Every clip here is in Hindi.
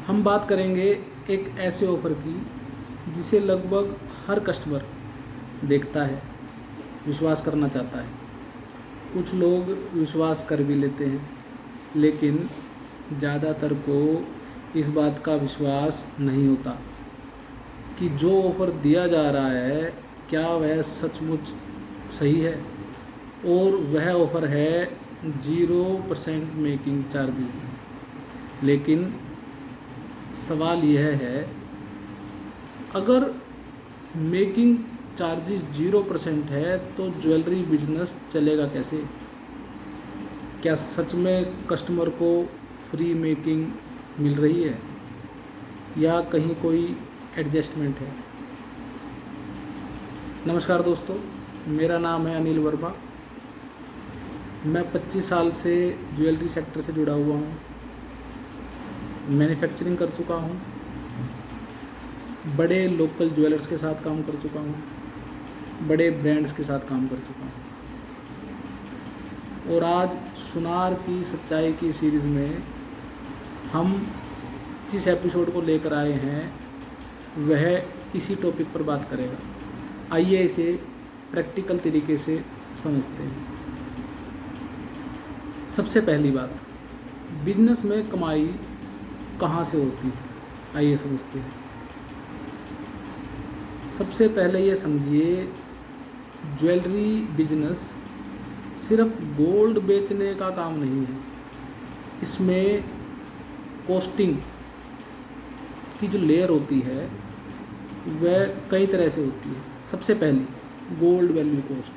हम बात करेंगे एक ऐसे ऑफ़र की जिसे लगभग हर कस्टमर देखता है, विश्वास करना चाहता है। कुछ लोग विश्वास कर भी लेते हैं, लेकिन ज़्यादातर को इस बात का विश्वास नहीं होता कि जो ऑफ़र दिया जा रहा है क्या वह सचमुच सही है। और वह ऑफ़र है 0% मेकिंग चार्जेस। लेकिन सवाल यह है, अगर मेकिंग चार्जेस 0% है तो ज्वेलरी बिजनेस चलेगा कैसे? क्या सच में कस्टमर को फ्री मेकिंग मिल रही है या कहीं कोई एडजस्टमेंट है? नमस्कार दोस्तों, मेरा नाम है अनिल वर्मा। मैं 25 साल से ज्वेलरी सेक्टर से जुड़ा हुआ हूँ। मैन्युफैक्चरिंग कर चुका हूँ, बड़े लोकल ज्वेलर्स के साथ काम कर चुका हूँ, बड़े ब्रांड्स के साथ काम कर चुका हूँ। और आज सुनार की सच्चाई की सीरीज़ में हम जिस एपिसोड को लेकर आए हैं वह इसी टॉपिक पर बात करेगा। आइए इसे प्रैक्टिकल तरीके से समझते हैं। सबसे पहली बात, बिजनेस में कमाई कहाँ से होती है, आइए समझते हैं। सबसे पहले ये समझिए, ज्वेलरी बिजनेस सिर्फ गोल्ड बेचने का काम नहीं है। इसमें कॉस्टिंग की जो लेयर होती है वह कई तरह से होती है। सबसे पहली, गोल्ड वैल्यू कॉस्ट।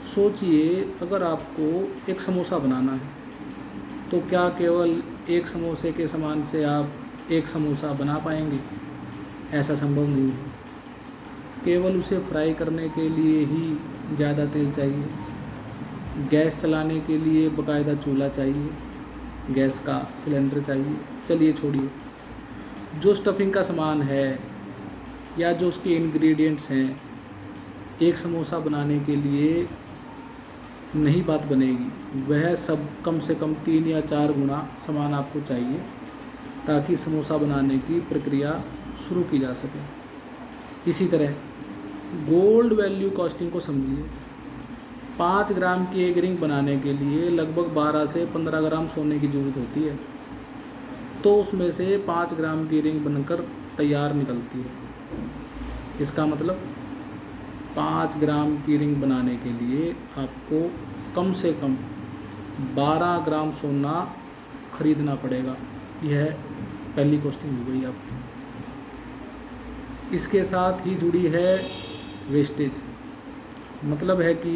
सोचिए, अगर आपको एक समोसा बनाना है तो क्या केवल एक समोसे के सामान से आप एक समोसा बना पाएंगे? ऐसा संभव नहीं है। केवल उसे फ्राई करने के लिए ही ज़्यादा तेल चाहिए, गैस चलाने के लिए बाकायदा चूल्हा चाहिए, गैस का सिलेंडर चाहिए। चलिए छोड़िए, जो स्टफिंग का सामान है या जो उसके इंग्रेडिएंट्स हैं, एक समोसा बनाने के लिए नहीं बात बनेगी। वह सब कम से कम 3 या 4 गुना सामान आपको चाहिए ताकि समोसा बनाने की प्रक्रिया शुरू की जा सके। इसी तरह गोल्ड वैल्यू कॉस्टिंग को समझिए। 5 ग्राम की एक रिंग बनाने के लिए लगभग 12 से 15 ग्राम सोने की ज़रूरत होती है, तो उसमें से 5 ग्राम की रिंग बनकर तैयार निकलती है। इसका मतलब 5 ग्राम की रिंग बनाने के लिए आपको कम से कम 12 ग्राम सोना खरीदना पड़ेगा। यह पहली कॉस्टिंग हो गई आपकी। इसके साथ ही जुड़ी है वेस्टेज। मतलब है कि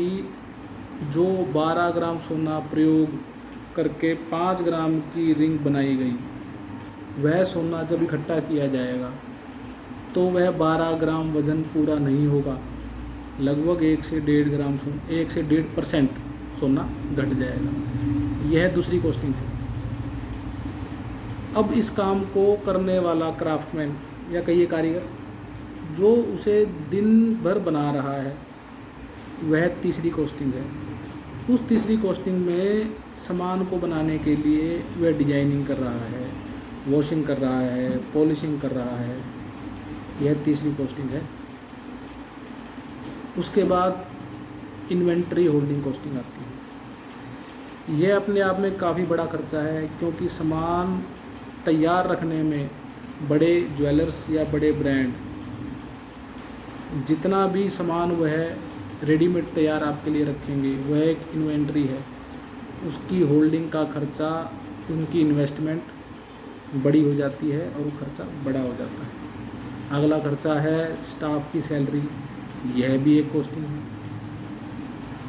जो 12 ग्राम सोना प्रयोग करके 5 ग्राम की रिंग बनाई गई, वह सोना जब इकट्ठा किया जाएगा तो वह 12 ग्राम वज़न पूरा नहीं होगा। लगभग 1 से 1.5% सोना घट जाएगा। यह दूसरी कॉस्टिंग है। अब इस काम को करने वाला क्राफ्टमैन या कहिए कारीगर, जो उसे दिन भर बना रहा है, वह तीसरी कॉस्टिंग है। उस तीसरी कॉस्टिंग में सामान को बनाने के लिए वह डिजाइनिंग कर रहा है, वॉशिंग कर रहा है, पॉलिशिंग कर रहा है। यह तीसरी कॉस्टिंग है। उसके बाद इन्वेंट्री होल्डिंग कॉस्टिंग आती है। यह अपने आप में काफ़ी बड़ा खर्चा है, क्योंकि सामान तैयार रखने में बड़े ज्वेलर्स या बड़े ब्रांड जितना भी सामान वह रेडीमेड तैयार आपके लिए रखेंगे, वह एक इन्वेंट्री है। उसकी होल्डिंग का खर्चा, उनकी इन्वेस्टमेंट बड़ी हो जाती है और वो खर्चा बड़ा हो जाता है। अगला खर्चा है स्टाफ की सैलरी। यह भी एक कॉस्टिंग है।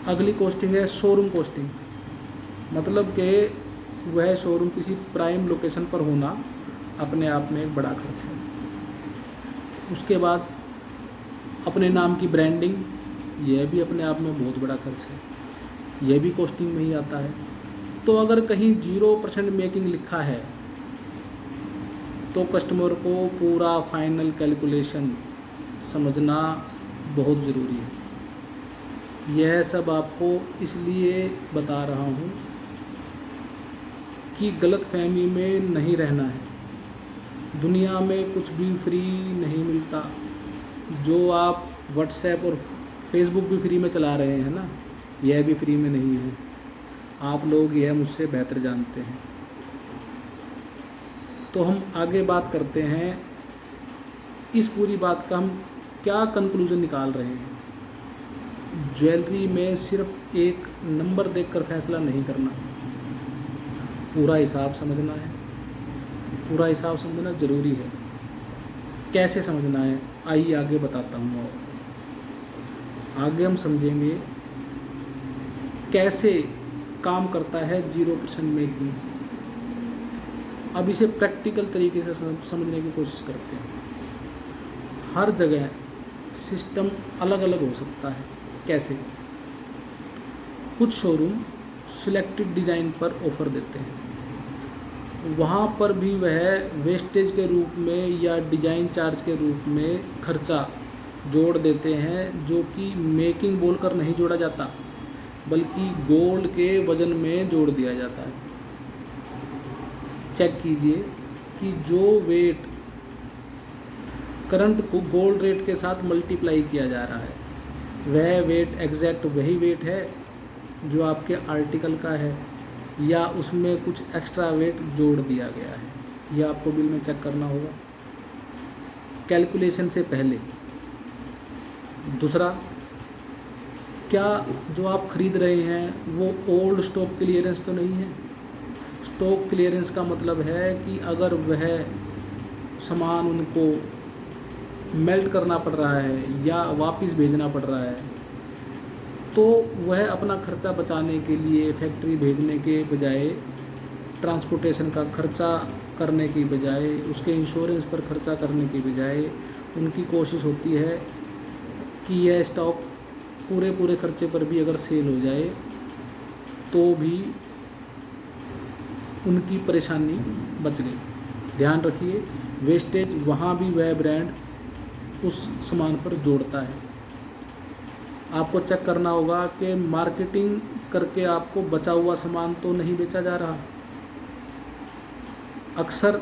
अगली कॉस्टिंग है शोरूम कॉस्टिंग। मतलब कि वह शोरूम किसी प्राइम लोकेशन पर होना अपने आप में एक बड़ा खर्च है। उसके बाद अपने नाम की ब्रांडिंग, यह भी अपने आप में बहुत बड़ा खर्च है। यह भी कॉस्टिंग में ही आता है। तो अगर कहीं 0% मेकिंग लिखा है तो कस्टमर को पूरा फाइनल कैलकुलेशन समझना बहुत ज़रूरी है। यह सब आपको इसलिए बता रहा हूँ कि गलतफहमी में नहीं रहना है। दुनिया में कुछ भी फ्री नहीं मिलता। जो आप व्हाट्सएप और फेसबुक भी फ्री में चला रहे हैं ना, यह भी फ्री में नहीं है। आप लोग यह मुझसे बेहतर जानते हैं। तो हम आगे बात करते हैं, इस पूरी बात का हम क्या कंक्लूजन निकाल रहे हैं। ज्वेलरी में सिर्फ एक नंबर देखकर फैसला नहीं करना, पूरा हिसाब समझना है। पूरा हिसाब समझना ज़रूरी है। कैसे समझना है, आइए आगे बताता हूँ। और आगे हम समझेंगे कैसे काम करता है 0% मेकिंग। अब इसे प्रैक्टिकल तरीके से समझने की कोशिश करते हैं। हर जगह सिस्टम अलग अलग हो सकता है। कैसे? कुछ शोरूम सिलेक्टेड डिज़ाइन पर ऑफ़र देते हैं, वहाँ पर भी वह वेस्टेज के रूप में या डिज़ाइन चार्ज के रूप में खर्चा जोड़ देते हैं, जो कि मेकिंग बोलकर नहीं जोड़ा जाता, बल्कि गोल्ड के वज़न में जोड़ दिया जाता है। चेक कीजिए कि जो वेट करंट को गोल्ड रेट के साथ मल्टीप्लाई किया जा रहा है, वह वेट एग्जैक्ट वही वेट है जो आपके आर्टिकल का है, या उसमें कुछ एक्स्ट्रा वेट जोड़ दिया गया है। यह आपको बिल में चेक करना होगा कैलकुलेशन से पहले। दूसरा, क्या जो आप खरीद रहे हैं वो ओल्ड स्टॉक क्लियरेंस तो नहीं है। स्टॉक क्लियरेंस का मतलब है कि अगर वह सामान उनको मेल्ट करना पड़ रहा है या वापस भेजना पड़ रहा है, तो वह अपना खर्चा बचाने के लिए फैक्ट्री भेजने के बजाय, ट्रांसपोर्टेशन का खर्चा करने की बजाय, उसके इंश्योरेंस पर खर्चा करने की बजाय, उनकी कोशिश होती है कि यह स्टॉक पूरे खर्चे पर भी अगर सेल हो जाए तो भी उनकी परेशानी बच गई। ध्यान रखिए, वेस्टेज वहाँ भी वह ब्रांड उस सामान पर जोड़ता है। आपको चेक करना होगा कि मार्केटिंग करके आपको बचा हुआ सामान तो नहीं बेचा जा रहा। अक्सर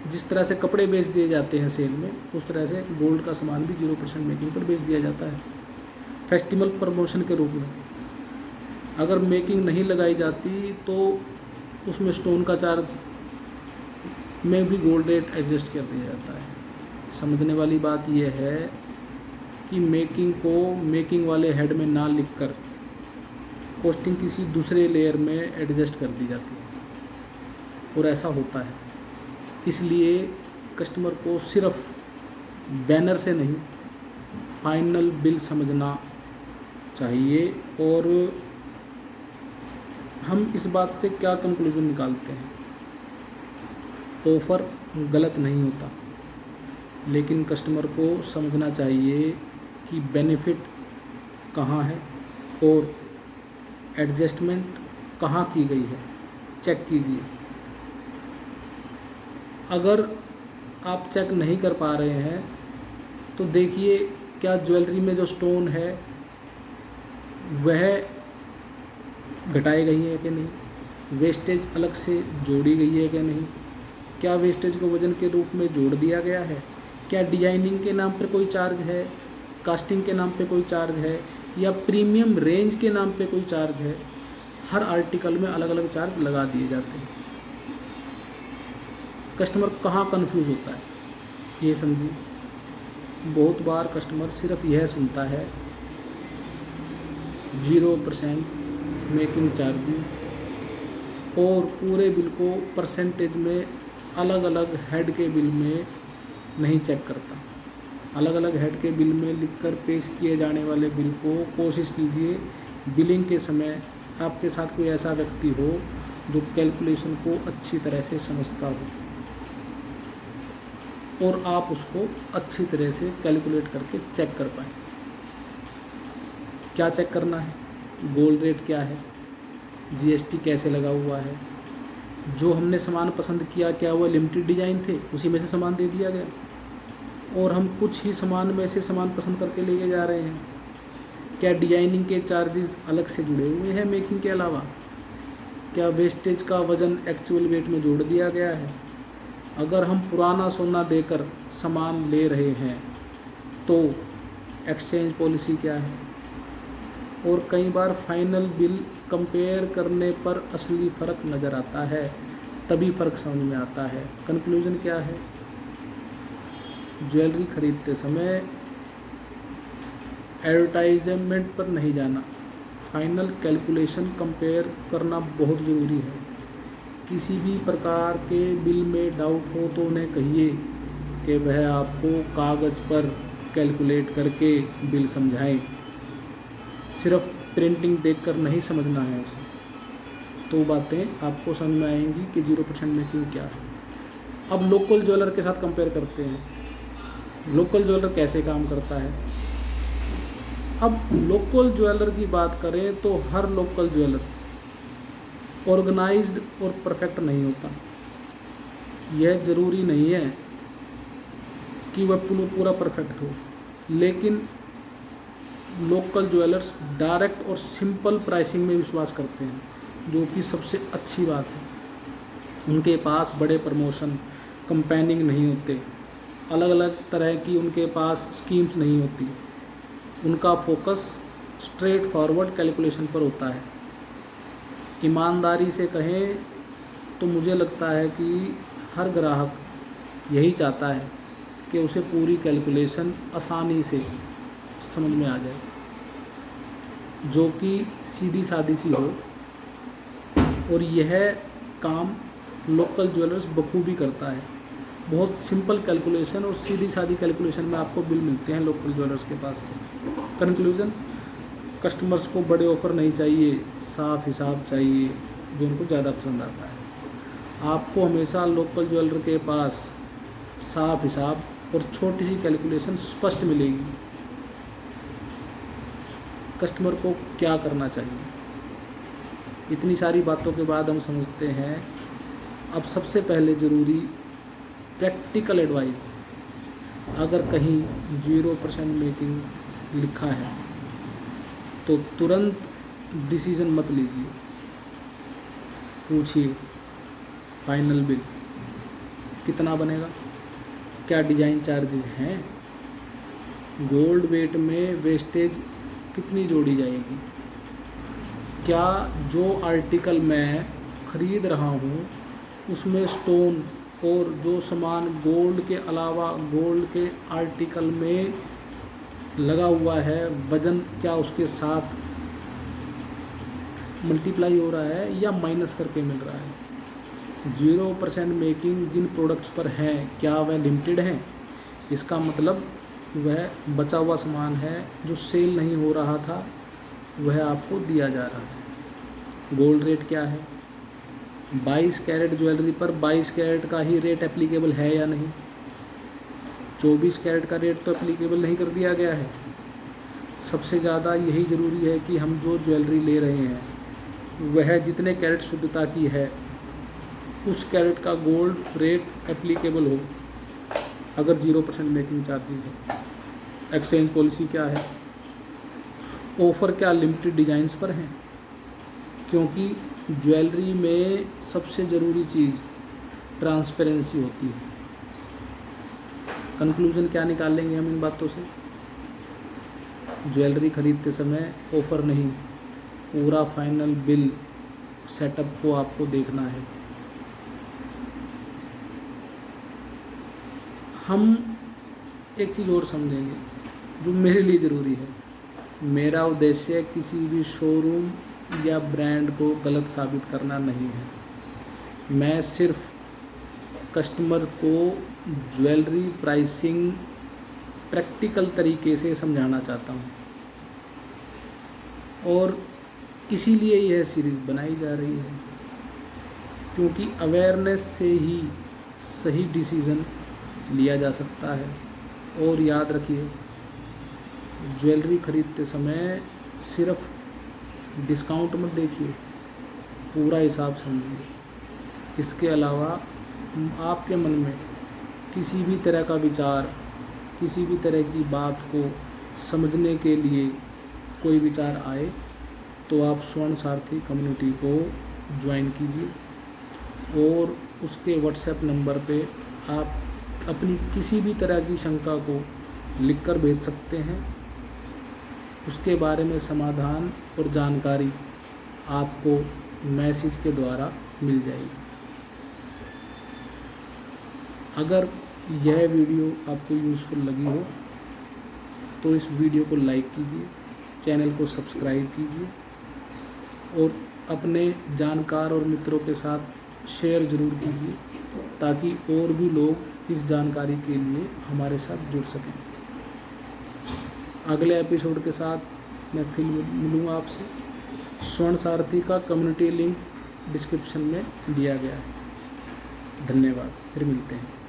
जिस तरह से कपड़े बेच दिए जाते हैं सेल में, उस तरह से गोल्ड का सामान भी 0% मेकिंग पर बेच दिया जाता है, फेस्टिवल प्रमोशन के रूप में। अगर मेकिंग नहीं लगाई जाती तो उसमें स्टोन का चार्ज में भी गोल्ड रेट एडजस्ट कर दिया जाता है। समझने वाली बात यह है कि मेकिंग को मेकिंग वाले हेड में ना लिखकर कॉस्टिंग किसी दूसरे लेयर में एडजस्ट कर दी जाती है, और ऐसा होता है। इसलिए कस्टमर को सिर्फ बैनर से नहीं, फाइनल बिल समझना चाहिए। और हम इस बात से क्या कंक्लूजन निकालते हैं, ऑफ़र गलत नहीं होता, लेकिन कस्टमर को समझना चाहिए कि बेनिफिट कहाँ है और एडजस्टमेंट कहाँ की गई है। चेक कीजिए। अगर आप चेक नहीं कर पा रहे हैं तो देखिए, क्या ज्वेलरी में जो स्टोन है वह घटाई गई है कि नहीं, वेस्टेज अलग से जोड़ी गई है कि नहीं, क्या वेस्टेज को वज़न के रूप में जोड़ दिया गया है, क्या डिजाइनिंग के नाम पर कोई चार्ज है, कास्टिंग के नाम पे कोई चार्ज है, या प्रीमियम रेंज के नाम पे कोई चार्ज है। हर आर्टिकल में अलग अलग चार्ज लगा दिए जाते हैं। कस्टमर कहाँ कंफ्यूज होता है, ये समझिए। बहुत बार कस्टमर सिर्फ यह सुनता है 0% मेकिंग चार्जेस, और पूरे बिल को परसेंटेज में अलग अलग हेड के बिल में नहीं चेक करता। अलग अलग हेड के बिल में लिखकर पेश किए जाने वाले बिल को कोशिश कीजिए बिलिंग के समय आपके साथ कोई ऐसा व्यक्ति हो जो कैलकुलेशन को अच्छी तरह से समझता हो, और आप उसको अच्छी तरह से कैलकुलेट करके चेक कर पाएँ। क्या चेक करना है? गोल्ड रेट क्या है, जीएसटी कैसे लगा हुआ है, जो हमने सामान पसंद किया क्या वो लिमिटेड डिज़ाइन थे, उसी में से सामान दे दिया गया, और हम कुछ ही सामान में से सामान पसंद करके लेके जा रहे हैं। क्या डिजाइनिंग के चार्जेस अलग से जुड़े हुए हैं मेकिंग के अलावा? क्या वेस्टेज का वज़न एक्चुअल वेट में जोड़ दिया गया है? अगर हम पुराना सोना देकर सामान ले रहे हैं तो एक्सचेंज पॉलिसी क्या है। और कई बार फाइनल बिल कंपेयर करने पर असली फ़र्क नज़र आता है, तभी फ़र्क समझ में आता है। कंक्लूजन क्या है, ज्वेलरी खरीदते समय एडवर्टाइजमेंट पर नहीं जाना, फाइनल कैलकुलेशन कंपेयर करना बहुत ज़रूरी है। किसी भी प्रकार के बिल में डाउट हो तो उन्हें कहिए कि वह आपको कागज़ पर कैलकुलेट करके बिल समझाएं, सिर्फ प्रिंटिंग देखकर नहीं समझना है उसे। तो बातें आपको समझ में आएंगी कि 0% मेकिंग क्या है। अब लोकल ज्वेलर के साथ कंपेयर करते हैं, लोकल ज्वेलर कैसे काम करता है। अब लोकल ज्वेलर की बात करें तो हर लोकल ज्वेलर ऑर्गेनाइज्ड और परफेक्ट नहीं होता। यह ज़रूरी नहीं है कि वह पूरा परफेक्ट हो, लेकिन लोकल ज्वेलर्स डायरेक्ट और सिंपल प्राइसिंग में विश्वास करते हैं, जो कि सबसे अच्छी बात है। उनके पास बड़े प्रमोशन कंपेनिंग नहीं होते, अलग अलग तरह की उनके पास स्कीम्स नहीं होती। उनका फोकस स्ट्रेट फॉरवर्ड कैलकुलेशन पर होता है। ईमानदारी से कहें तो मुझे लगता है कि हर ग्राहक यही चाहता है कि उसे पूरी कैलकुलेशन आसानी से समझ में आ जाए, जो कि सीधी सादी सी हो। और यह काम लोकल ज्वेलर्स बखूबी करता है। बहुत सिंपल कैलकुलेशन और सीधी सादी कैलकुलेशन में आपको बिल मिलते हैं लोकल ज्वेलर्स के पास से। कंक्लूजन, कस्टमर्स को बड़े ऑफ़र नहीं चाहिए, साफ हिसाब चाहिए जो उनको ज़्यादा पसंद आता है। आपको हमेशा लोकल ज्वेलर के पास साफ हिसाब और छोटी सी कैलकुलेशन स्पष्ट मिलेगी। कस्टमर को क्या करना चाहिए, इतनी सारी बातों के बाद हम समझते हैं। अब सबसे पहले ज़रूरी प्रैक्टिकल एडवाइस, अगर कहीं 0% मेकिंग लिखा है तो तुरंत डिसीज़न मत लीजिए। पूछिए फाइनल बिल कितना बनेगा, क्या डिज़ाइन चार्जेस हैं, गोल्ड वेट में वेस्टेज कितनी जोड़ी जाएगी, क्या जो आर्टिकल मैं ख़रीद रहा हूँ उसमें स्टोन और जो सामान गोल्ड के अलावा गोल्ड के आर्टिकल में लगा हुआ है वज़न, क्या उसके साथ मल्टीप्लाई हो रहा है या माइनस करके मिल रहा है। 0% मेकिंग जिन प्रोडक्ट्स पर है क्या वह लिमिटेड है, इसका मतलब वह बचा हुआ सामान है जो सेल नहीं हो रहा था, वह आपको दिया जा रहा है। गोल्ड रेट क्या है, 22 कैरेट ज्वेलरी पर 22 कैरेट का ही रेट एप्लीकेबल है या नहीं। 24 कैरेट का रेट तो एप्लीकेबल नहीं कर दिया गया है। सबसे ज़्यादा यही ज़रूरी है कि हम जो ज्वेलरी ले रहे हैं वह जितने कैरेट शुद्धता की है उस कैरेट का गोल्ड रेट एप्लीकेबल हो, अगर 0% मेकिंग चार्जेस है। एक्सचेंज पॉलिसी क्या है, ऑफ़र क्या लिमिटेड डिज़ाइंस पर हैं, क्योंकि ज्वेलरी में सबसे ज़रूरी चीज़ ट्रांसपेरेंसी होती है। कंक्लूजन क्या निकालेंगे हम इन बातों से, ज्वेलरी ख़रीदते समय ऑफ़र नहीं, पूरा फाइनल बिल सेटअप को आपको देखना है। हम एक चीज़ और समझेंगे जो मेरे लिए ज़रूरी है। मेरा उद्देश्य किसी भी शोरूम या ब्रांड को गलत साबित करना नहीं है। मैं सिर्फ कस्टमर को ज्वेलरी प्राइसिंग प्रैक्टिकल तरीके से समझाना चाहता हूँ, और इसीलिए यह सीरीज़ बनाई जा रही है, क्योंकि अवेयरनेस से ही सही डिसीज़न लिया जा सकता है। और याद रखिए, ज्वेलरी ख़रीदते समय सिर्फ डिस्काउंट मत देखिए, पूरा हिसाब समझिए। इसके अलावा आपके मन में किसी भी तरह का विचार, किसी भी तरह की बात को समझने के लिए कोई विचार आए तो आप स्वर्ण सारथी कम्युनिटी को ज्वाइन कीजिए और उसके व्हाट्सएप नंबर पे आप अपनी किसी भी तरह की शंका को लिखकर भेज सकते हैं। उसके बारे में समाधान और जानकारी आपको मैसेज के द्वारा मिल जाएगी। अगर यह वीडियो आपको यूज़फुल लगी हो तो इस वीडियो को लाइक कीजिए, चैनल को सब्सक्राइब कीजिए और अपने जानकार और मित्रों के साथ शेयर ज़रूर कीजिए ताकि और भी लोग इस जानकारी के लिए हमारे साथ जुड़ सकें। अगले एपिसोड के साथ मैं फिर मिलूँगा आपसे। स्वर्ण सारथी का कम्युनिटी लिंक डिस्क्रिप्शन में दिया गया है। धन्यवाद, फिर मिलते हैं।